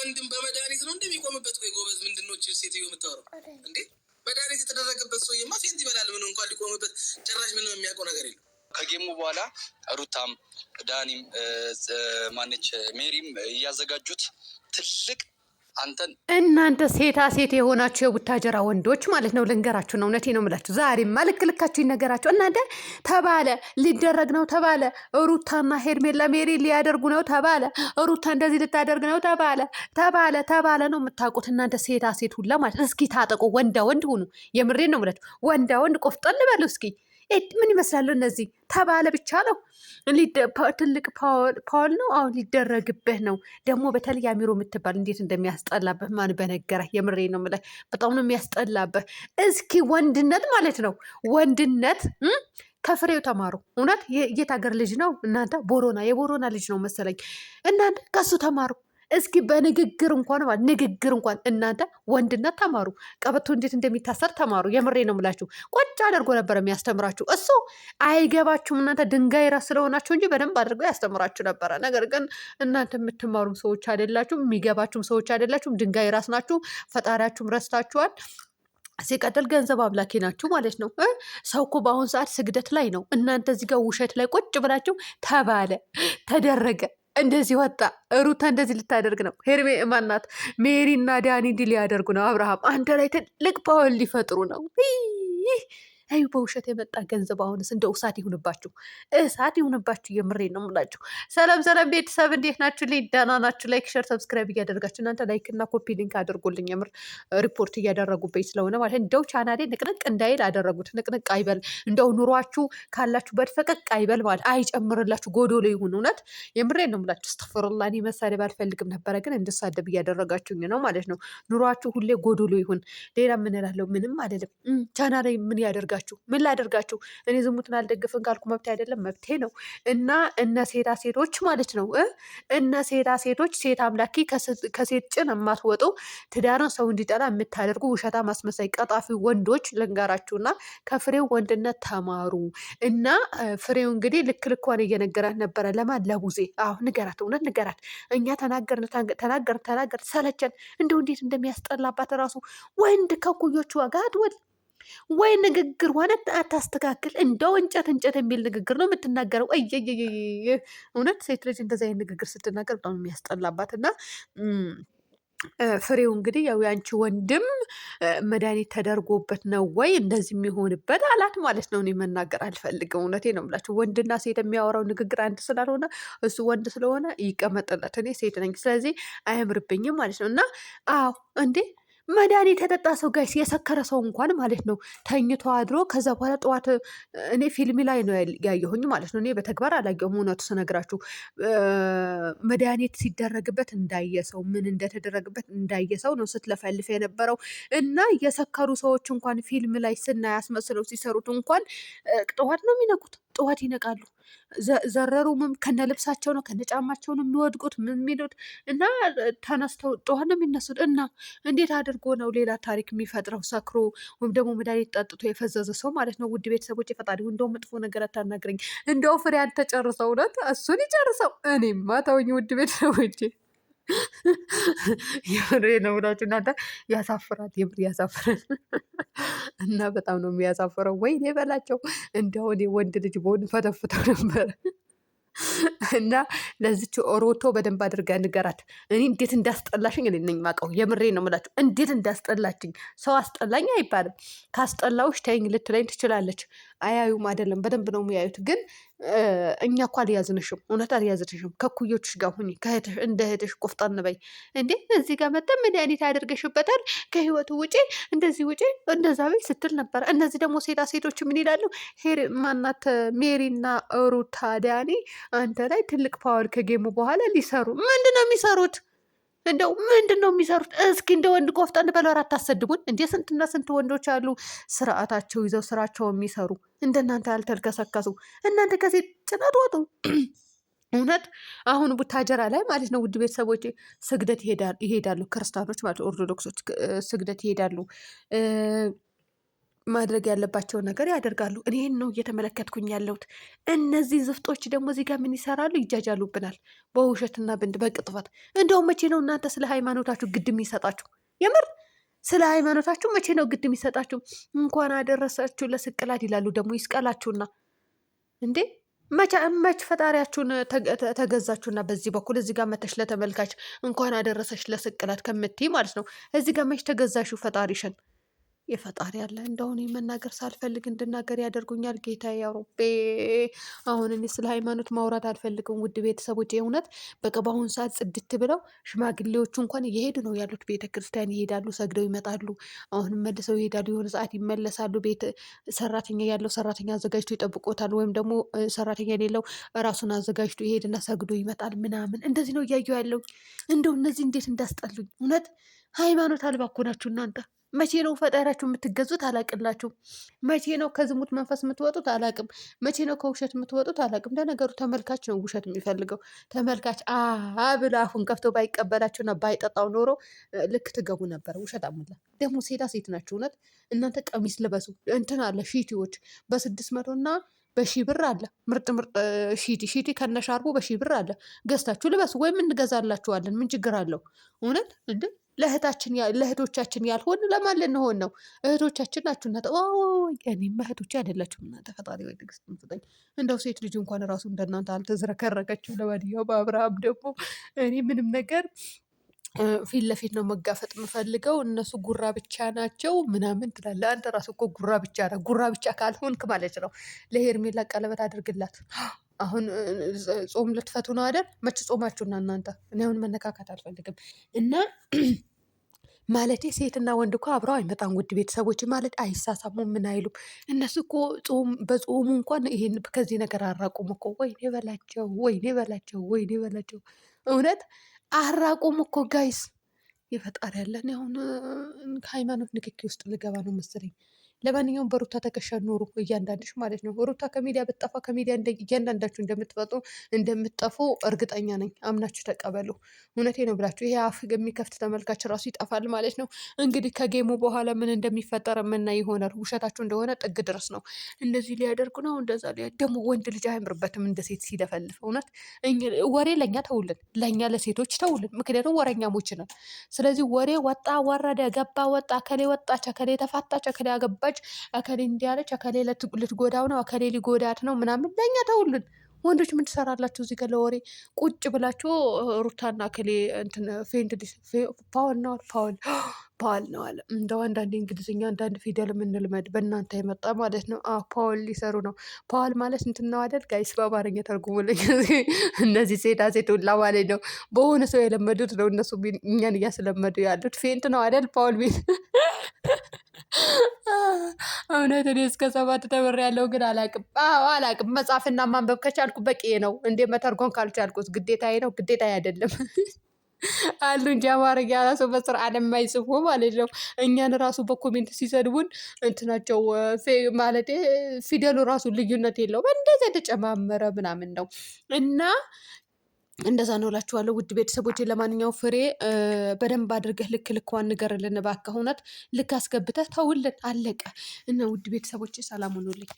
ወንድም በመድኃኒት ነው እንደሚቆምበት። ቆይ ጎበዝ ምንድነው ሴትዮ የምታወራው እንዴ? መድኃኒት የተደረገበት ሰውዬማ ፌንት ይበላል። ምን እንኳን ሊቆምበት ጭራሽ ምንም የሚያውቀው ነገር የለም። ከጌሙ በኋላ ሩታም ዳኒም ማነች ሜሪም እያዘጋጁት ትልቅ አንተን እናንተ ሴታ ሴት የሆናችሁ የቡታጀራ ወንዶች ማለት ነው። ልንገራችሁ ነው፣ እውነቴ ነው የምላችሁ። ዛሬማ ልክ ልካችሁ ይነገራችሁ። እናንተ ተባለ ሊደረግ ነው ተባለ፣ ሩታና ሄርሜላ ሜሪ ሊያደርጉ ነው ተባለ፣ ሩታ እንደዚህ ልታደርግ ነው ተባለ ነው የምታውቁት እናንተ ሴታ ሴት ሁላ ማለት። እስኪ ታጠቁ፣ ወንዳ ወንድ ሁኑ። የምሬን ነው የምላችሁ። ወንዳ ወንድ ቆፍጠን በሉ እስኪ። ምን ይመስላሉ እነዚህ? ተባለ ብቻ ነው። ትልቅ ፓውል ነው አሁን ሊደረግብህ ነው። ደግሞ በተለይ አሚሮ የምትባል እንዴት እንደሚያስጠላብህ ማን በነገረህ። የምሬ ነው የምልህ፣ በጣም ነው የሚያስጠላብህ። እስኪ ወንድነት ማለት ነው ወንድነት ከፍሬው ተማሩ። እውነት የት ሀገር ልጅ ነው እናንተ? የቦሮና ልጅ ነው መሰለኝ። እናንተ ከሱ ተማሩ እስኪ በንግግር እንኳን ማለት ንግግር እንኳን እናንተ ወንድነት ተማሩ። ቀበቶ እንዴት እንደሚታሰር ተማሩ። የምሬ ነው የምላችሁ። ቁጭ አድርጎ ነበር የሚያስተምራችሁ። እሱ አይገባችሁም እናንተ ድንጋይ ራስ ስለሆናችሁ እንጂ በደንብ አድርጎ ያስተምራችሁ ነበረ። ነገር ግን እናንተ የምትማሩም ሰዎች አይደላችሁም፣ የሚገባችሁም ሰዎች አይደላችሁም። ድንጋይ ራስ ናችሁ። ፈጣሪያችሁም ረስታችኋል። ሲቀጥል ገንዘብ አምላኪ ናችሁ ማለት ነው። ሰው እኮ በአሁን ሰዓት ስግደት ላይ ነው። እናንተ እዚህ ጋር ውሸት ላይ ቁጭ ብላችሁ ተባለ ተደረገ እንደዚህ ወጣ፣ ሩታ እንደዚህ ልታደርግ ነው፣ ሄርሜ ማናት ሜሪና ዳኒ እንዲህ ሊያደርጉ ነው፣ አብርሃም አንተ ላይ ትልቅ ፓወር ሊፈጥሩ ነው። አይ በውሸት የመጣ ገንዘብ አሁንስ እንደው እሳት ይሁንባችሁ፣ እሳት ይሁንባችሁ። የምሬን ነው የምላችሁ። ሰላም ሰላም ቤተሰብ እንዴት ናችሁ? ደህና ናችሁ? ላይክ ሸር ሰብስክራይብ እያደረጋችሁ እናንተ ላይክ እና ኮፒ ሊንክ አድርጎልኝ። የምር ሪፖርት እያደረጉብኝ ስለሆነ ማለት እንደው ቻናሌ ንቅንቅ እንዳይል አደረጉት። ንቅንቅ አይበል እንደው ኑሯችሁ ካላችሁበት ፈቀቅ አይበል ማለት አይጨምርላችሁ፣ ጎዶሎ ይሁን። እውነት የምሬን ነው የምላችሁ። እስተፍሩላ እኔ መሳደብ አልፈልግም ነበረ፣ ግን እንድሳደብ እያደረጋችሁኝ ነው ማለት ነው። ኑሯችሁ ሁሌ ጎዶሎ ይሁን። ሌላ ምን እላለሁ? ምንም አይደለም። ቻናሌ ምን ያደርጋል? ምን ላደርጋችሁ? እኔ ዝሙትን አልደግፍን ካልኩ መብቴ አይደለም? መብቴ ነው። እና እነ ሴታ ሴቶች ማለት ነው እነ ሴታ ሴቶች ሴት አምላኪ ከሴት ጭን የማትወጡ ትዳርን ሰው እንዲጠላ የምታደርጉ ውሸታ ማስመሳይ ቀጣፊ ወንዶች ልንገራችሁና ከፍሬው ወንድነት ተማሩ። እና ፍሬው እንግዲህ ልክ ልኳን እየነገራት ነበረ። ለማን? ለቡዜ። አዎ ንገራት፣ እውነት ንገራት። እኛ ተናገር ሰለቸን። እንደው እንዴት እንደሚያስጠላባት ራሱ ወንድ ከኩዮቹ ጋር አትወል ወይ ንግግር ሆነ አታስተካክል። እንደው እንጨት የሚል ንግግር ነው የምትናገረው። እውነት ሴት ልጅ እንደዚ አይነት ንግግር ስትናገር በጣም የሚያስጠላባት። እና ፍሬው እንግዲህ ያው ያንቺ ወንድም መድኃኒት ተደርጎበት ነው ወይ እንደዚህ የሚሆንበት አላት ማለት ነው። እኔ መናገር አልፈልግም። እውነቴ ነው የምላችሁ። ወንድና ሴት የሚያወራው ንግግር አንድ ስላልሆነ እሱ ወንድ ስለሆነ ይቀመጥለት፣ እኔ ሴት ነኝ፣ ስለዚህ አያምርብኝም ማለት ነው። እና አዎ እንዴ መድኃኒት የተጠጣ ሰው ጋይስ፣ የሰከረ ሰው እንኳን ማለት ነው ተኝቶ አድሮ ከዛ በኋላ ጠዋት፣ እኔ ፊልም ላይ ነው ያየሁኝ ማለት ነው። እኔ በተግባር አላየሁም። እውነቱ ስነግራችሁ መድኃኒት ሲደረግበት እንዳየሰው ምን እንደተደረግበት እንዳየሰው ነው ስትለፈልፍ የነበረው። እና የሰከሩ ሰዎች እንኳን ፊልም ላይ ስናይ አስመስለው ሲሰሩት እንኳን ጠዋት ነው የሚነቁት፣ ጠዋት ይነቃሉ። ዘረሩ ከነ ልብሳቸው ነው ከነ ጫማቸው ነው የሚወድቁት ምን የሚሉት። እና ተነስተው ጠዋት ነው የሚነሱት። እና እንዴት አድርጎ ነው ሌላ ታሪክ የሚፈጥረው? ሰክሮ ወይም ደግሞ መድኃኒት ጠጥቶ የፈዘዘ ሰው ማለት ነው። ውድ ቤተሰቦች የፈጣሪ እንደው መጥፎ ነገር አታናግረኝ። እንደው ፍሬ አልተጨርሰው እውነት እሱን ይጨርሰው። እኔማ ተውኝ ውድ ቤተሰቦች። የምሬ ነው ብላችሁ እናንተ ያሳፍራል፣ የምር ያሳፍራል። እና በጣም ነው የሚያሳፍረው። ወይኔ በላቸው እንደው እኔ ወንድ ልጅ በሆን ፈተፍተው ነበር። እና ለዚች ኦሮቶ በደንብ አድርጋ ንገራት። እኔ እንዴት እንዳስጠላሽኝ እኔ ነኝ የማውቀው። የምሬ ነው የምላችሁ፣ እንዴት እንዳስጠላችኝ። ሰው አስጠላኝ አይባልም። ካስጠላውሽ ተይኝ ልትለኝ ትችላለች። አያዩም አይደለም፣ በደንብ ነው የሚያዩት። ግን እኛ እኮ አልያዝንሽም፣ እውነት አልያዝንሽም። ከኩዮችሽ ጋር ሁኚ፣ እንደ እህትሽ ቆፍጣን በይ። እንዴ እዚህ ጋር መጠን መድኃኒት ያደርገሽበታል፣ ከህይወቱ ውጪ፣ እንደዚህ ውጪ፣ እንደዛ በይ ስትል ነበር። እነዚህ ደግሞ ሴታ ሴቶች ምን ይላሉ? ማናት ሜሪና ሩታ ዳኒ አንተ ላይ ትልቅ ፓወር ከጌሙ በኋላ ሊሰሩ ምንድን ነው የሚሰሩት? እንደው ምንድን ነው የሚሰሩት? እስኪ እንደ ወንድ ቆፍጠን በለው። አታሰድቡን እንዴ! ስንትና ስንት ወንዶች አሉ ስርዓታቸው ይዘው ስራቸው የሚሰሩ እንደናንተ ያልተልከሰከሱ። እናንተ ከሴት ጭነት ወጡ። እውነት አሁን ቡታጀራ ላይ ማለት ነው ውድ ቤተሰቦች ስግደት ይሄዳሉ። ክርስቲያኖች ማለት ኦርቶዶክሶች ስግደት ይሄዳሉ። ማድረግ ያለባቸውን ነገር ያደርጋሉ። እኔን ነው እየተመለከትኩኝ ያለሁት። እነዚህ ዝፍጦች ደግሞ እዚህ ጋር ምን ይሰራሉ? ይጃጃሉብናል በውሸትና በቅጥፈት። እንደውም መቼ ነው እናንተ ስለ ሃይማኖታችሁ ግድ የሚሰጣችሁ? የምር ስለ ሃይማኖታችሁ መቼ ነው ግድ የሚሰጣችሁ? እንኳን አደረሳችሁ ለስቅላት ይላሉ ደግሞ ይስቀላችሁና እንዴ መች ፈጣሪያችሁን ተገዛችሁና በዚህ በኩል እዚህ ጋር መተሽ ለተመልካች እንኳን አደረሰሽ ለስቅላት ከምትይ ማለት ነው። እዚህ ጋር መች ተገዛሹ ፈጣሪሽን? የፈጣሪ ያለ እንደሆነ መናገር ሳልፈልግ እንድናገር ያደርጉኛል። ጌታ ያሮቤ አሁን እኔ ስለ ሃይማኖት ማውራት አልፈልግም። ውድ ቤተሰቦች የእውነት በቃ በአሁኑ ሰዓት ጽድት ብለው ሽማግሌዎቹ እንኳን እየሄዱ ነው ያሉት። ቤተ ክርስቲያን ይሄዳሉ፣ ሰግደው ይመጣሉ። አሁንም መልሰው ይሄዳሉ፣ የሆነ ሰዓት ይመለሳሉ። ቤት ሰራተኛ ያለው ሰራተኛ አዘጋጅቶ ይጠብቆታል፣ ወይም ደግሞ ሰራተኛ የሌለው ራሱን አዘጋጅቶ ይሄድና ሰግዶ ይመጣል ምናምን። እንደዚህ ነው እያየሁ ያለው። እንደው እነዚህ እንዴት እንዳስጠሉኝ እውነት። ሃይማኖት አልባ እኮ ናችሁ እናንተ። መቼ ነው ፈጣሪያችሁ የምትገዙት? አላቅላችሁ። መቼ ነው ከዝሙት መንፈስ የምትወጡት? አላቅም። መቼ ነው ከውሸት የምትወጡት? አላቅም። ለነገሩ ተመልካች ነው ውሸት የሚፈልገው። ተመልካች ብላ አፉን ከፍቶ ባይቀበላችሁና ባይጠጣው ኖሮ ልክ ትገቡ ነበር። ውሸት አሙላ ደግሞ ሴት ናችሁ። እውነት እናንተ ቀሚስ ልበሱ። እንትን አለ ሺቲዎች በ600 እና በሺህ ብር አለ። ምርጥ ሺቲ ከነሻርቡ በሺህ ብር አለ። ገዝታችሁ ልበሱ፣ ወይም እንገዛላችኋለን። ምን ችግር አለው? እውነት እንደ ለእህቶቻችን ያልሆን ለማን ልንሆን ነው? እህቶቻችን ናችሁ እናንተ። እኔማ እህቶቼ አይደላችሁም እናንተ። ፈጣሪ ወይ ትዕግስት ስጠኝ። እንደው ሴት ልጅ እንኳን ራሱ እንደናንተ አልተዝረከረከችም። ለማንኛውም አብርሃም ደግሞ እኔ ምንም ነገር ፊት ለፊት ነው መጋፈጥ የምፈልገው። እነሱ ጉራ ብቻ ናቸው ምናምን ትላለህ አንተ። ራሱ እኮ ጉራ ብቻ ነው። ጉራ ብቻ ካልሆንክ ማለት ነው ለሄርሜላ ቀለበት አድርግላት። አሁን ጾም ልትፈቱ ነው አይደል? መች ጾማችሁና እናንተ። እኔ አሁን መነካካት አልፈልግም እና ማለቴ ሴትና ወንድ እኮ አብረው አይመጣም። ውድ ቤተሰቦች ማለት አይሳሳሙም፣ ምን አይሉም። እነሱ እኮ በጾሙ እንኳን ይሄን ከዚህ ነገር አራቁም እኮ። ወይኔ በላቸው፣ ወይኔ በላቸው፣ ወይኔ በላቸው። እውነት አራቁም እኮ ጋይስ። የፈጣሪ ያለን አሁን ከሃይማኖት ንክኪ ውስጥ ልገባ ነው መሰለኝ። ለማንኛውም በሩታ ተከሻ ኖሩ እያንዳንድሽ ማለት ነው። ሩታ ከሚዲያ ብትጠፋ ከሚዲያ እያንዳንዳችሁ እንደምትጠፉ እርግጠኛ ነኝ። አምናችሁ ተቀበሉ። እውነቴ ነው ብላችሁ ይሄ አፍ የሚከፍት ተመልካች ራሱ ይጠፋል ማለት ነው። እንግዲህ ከጌሙ በኋላ ምን እንደሚፈጠር የምናይ ይሆናል። ውሸታችሁ እንደሆነ ጥግ ድረስ ነው። እንደዚህ ሊያደርጉ ነው፣ እንደዛ ደግሞ ወንድ ልጅ አያምርበትም እንደ ሴት ሲለፈልፍ። እውነት ወሬ ለእኛ ተውልን፣ ለእኛ ለሴቶች ተውልን። ምክንያቱም ወረኛሞች ነን። ስለዚህ ወሬ ወጣ ወረደ፣ ገባ ወጣ፣ እከሌ ወጣች፣ እከሌ ተፋታች፣ እከሌ አገባች፣ እከሌ እንዲያለች፣ እከሌ ልትጎዳው ነው፣ እከሌ ሊጎዳት ነው ምናምን ለእኛ ተውልን። ወንዶች ምን ትሰራላችሁ እዚህ ጋር ለወሬ ቁጭ ብላችሁ? ሩታና እከሌ እንትን ፓወል ነው ፓወል ነው አለ። እንደው አንዳንድ እንግሊዝኛ አንዳንድ ፊደል የምንልመድ በእናንተ የመጣ ማለት ነው። ፓወል ሊሰሩ ነው። ፓወል ማለት እንትን ነው አይደል ጋይስ? በአማርኛ ተርጉሙልኝ። እነዚህ ሴት ሁላ ማለት ነው በሆነ ሰው የለመዱት ነው። እነሱ እኛን እያስለመዱ ያሉት ፌንት ነው አይደል? ፓወል ቤት እውነት እኔ እስከ 7 ተምሬያለሁ፣ ግን አላቅም። መጻፍና ማንበብ ከቻልኩ በቂ ነው። እንዴ መተርጎም ካልቻልኩት ግዴታዬ ነው? ግዴታዬ አይደለም። አሉ እንጂ አማርኛ ራሱ በስርዓት የማይጽፉ ማለት ነው። እኛን ራሱ በኮሜንት ሲሰድቡን እንትናቸው ማለት ፊደሉ ራሱ ልዩነት የለውም። እንደዚ የተጨማመረ ምናምን ነው እና እንደዛ ነው እላችኋለሁ ውድ ቤተሰቦች። ለማንኛው ፍሬ በደንብ አድርገህ ልኳን ንገርልን እባክህ። እውነት ልክ አስገብተህ ተውልን፣ አለቀ። እና ውድ ቤተሰቦች ሰላም ሁኑልኝ።